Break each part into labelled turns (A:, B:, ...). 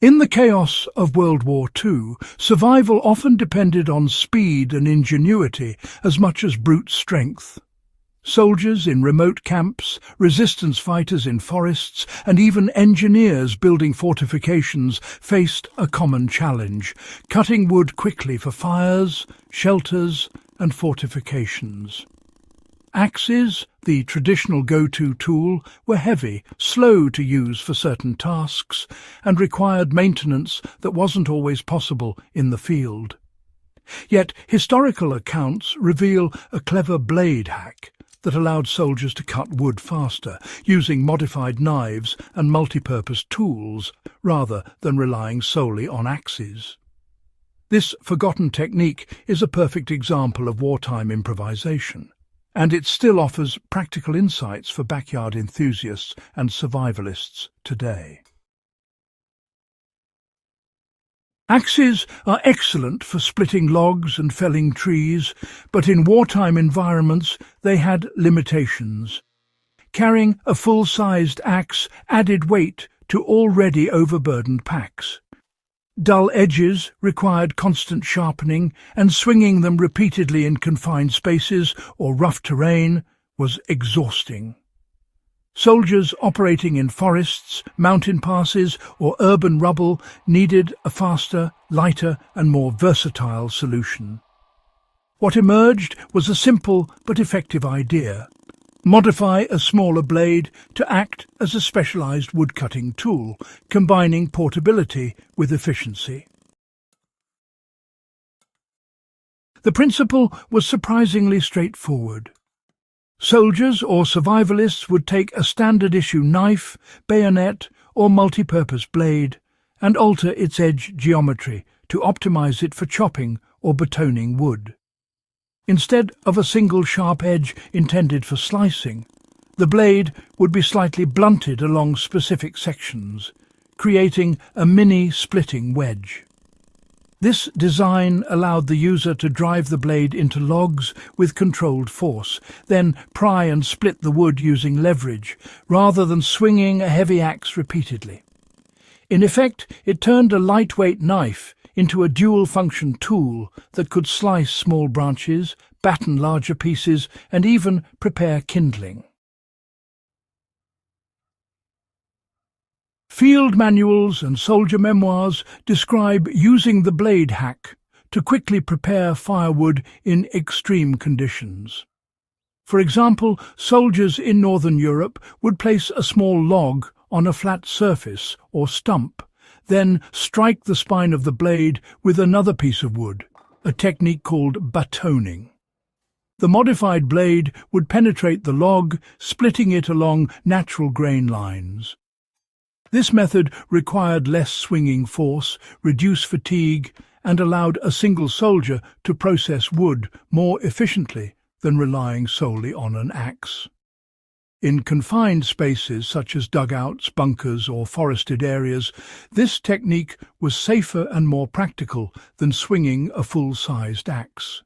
A: In the chaos of World War II, survival often depended on speed and ingenuity as much as brute strength. Soldiers in remote camps, resistance fighters in forests, and even engineers building fortifications faced a common challenge: cutting wood quickly for fires, shelters, and fortifications. Axes, the traditional go-to tool, were heavy, slow to use for certain tasks, and required maintenance that wasn't always possible in the field. Yet historical accounts reveal a clever blade hack that allowed soldiers to cut wood faster, using modified knives and multi-purpose tools rather than relying solely on axes. This forgotten technique is a perfect example of wartime improvisation, and it still offers practical insights for backyard enthusiasts and survivalists today. Axes are excellent for splitting logs and felling trees, but in wartime environments they had limitations. Carrying a full-sized axe added weight to already overburdened packs. Dull edges required constant sharpening, and swinging them repeatedly in confined spaces or rough terrain was exhausting. Soldiers operating in forests, mountain passes, or urban rubble needed a faster, lighter, and more versatile solution. What emerged was a simple but effective idea: modify a smaller blade to act as a specialized woodcutting tool, combining portability with efficiency. The principle was surprisingly straightforward. Soldiers or survivalists would take a standard-issue knife, bayonet, or multi-purpose blade and alter its edge geometry to optimize it for chopping or batoning wood. Instead of a single sharp edge intended for slicing, the blade would be slightly blunted along specific sections, creating a mini splitting wedge. This design allowed the user to drive the blade into logs with controlled force, then pry and split the wood using leverage, rather than swinging a heavy axe repeatedly. In effect, it turned a lightweight knife into a dual-function tool that could slice small branches, batten larger pieces, and even prepare kindling. Field manuals and soldier memoirs describe using the blade hack to quickly prepare firewood in extreme conditions. For example, soldiers in Northern Europe would place a small log on a flat surface or stump, then strike the spine of the blade with another piece of wood, a technique called batoning. The modified blade would penetrate the log, splitting it along natural grain lines. This method required less swinging force, reduced fatigue, and allowed a single soldier to process wood more efficiently than relying solely on an axe. In confined spaces such as dugouts, bunkers, or forested areas, this technique was safer and more practical than swinging a full-sized axe.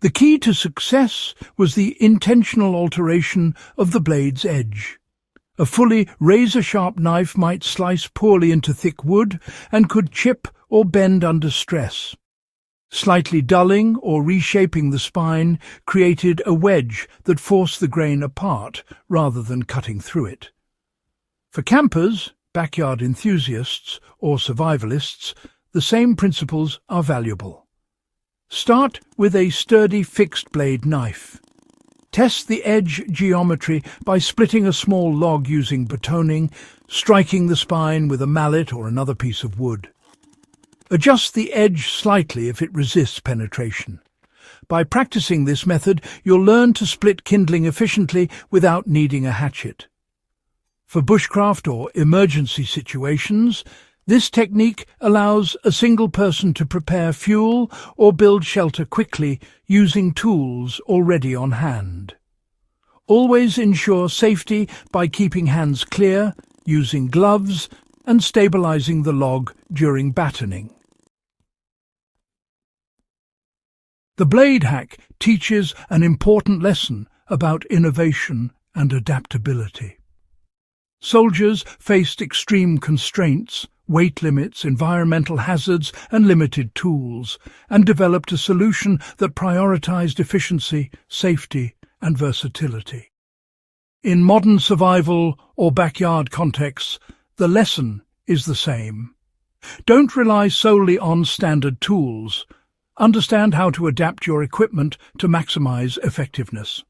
A: The key to success was the intentional alteration of the blade's edge. A fully razor-sharp knife might slice poorly into thick wood and could chip or bend under stress. Slightly dulling or reshaping the spine created a wedge that forced the grain apart rather than cutting through it. For campers, backyard enthusiasts, or survivalists, the same principles are valuable. Start with a sturdy fixed-blade knife. Test the edge geometry by splitting a small log using batoning, striking the spine with a mallet or another piece of wood. Adjust the edge slightly if it resists penetration. By practicing this method, you'll learn to split kindling efficiently without needing a hatchet. For bushcraft or emergency situations, this technique allows a single person to prepare fuel or build shelter quickly using tools already on hand. Always ensure safety by keeping hands clear, using gloves, and stabilizing the log during batoning. The blade hack teaches an important lesson about innovation and adaptability. Soldiers faced extreme constraints, weight limits, environmental hazards, and limited tools, and developed a solution that prioritized efficiency, safety, and versatility. In modern survival or backyard contexts, the lesson is the same. Don't rely solely on standard tools. Understand how to adapt your equipment to maximize effectiveness.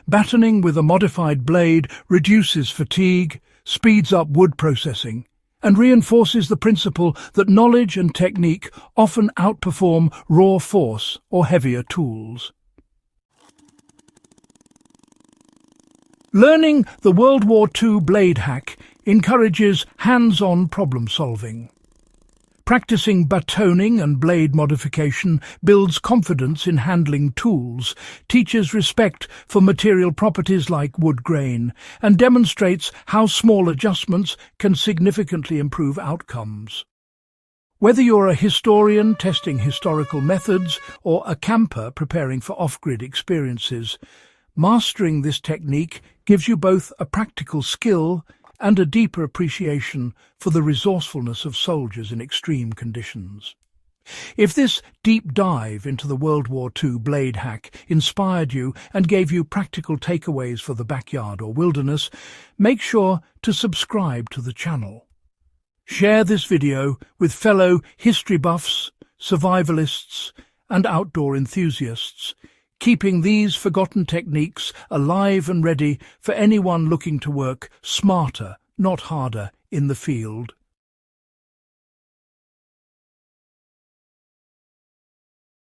A: Batoning with a modified blade reduces fatigue, speeds up wood processing, and reinforces the principle that knowledge and technique often outperform raw force or heavier tools. Learning the World War II blade hack encourages hands-on problem-solving. Practicing batoning and blade modification builds confidence in handling tools, teaches respect for material properties like wood grain, and demonstrates how small adjustments can significantly improve outcomes. Whether you're a historian testing historical methods or a camper preparing for off-grid experiences, mastering this technique gives you both a practical skill and a deeper appreciation for the resourcefulness of soldiers in extreme conditions. If this deep dive into the World War II blade hack inspired you and gave you practical takeaways for the backyard or wilderness, make sure to subscribe to the channel. Share this video with fellow history buffs, survivalists, and outdoor enthusiasts, keeping these forgotten techniques alive and ready for anyone looking to work smarter, not harder, in the field.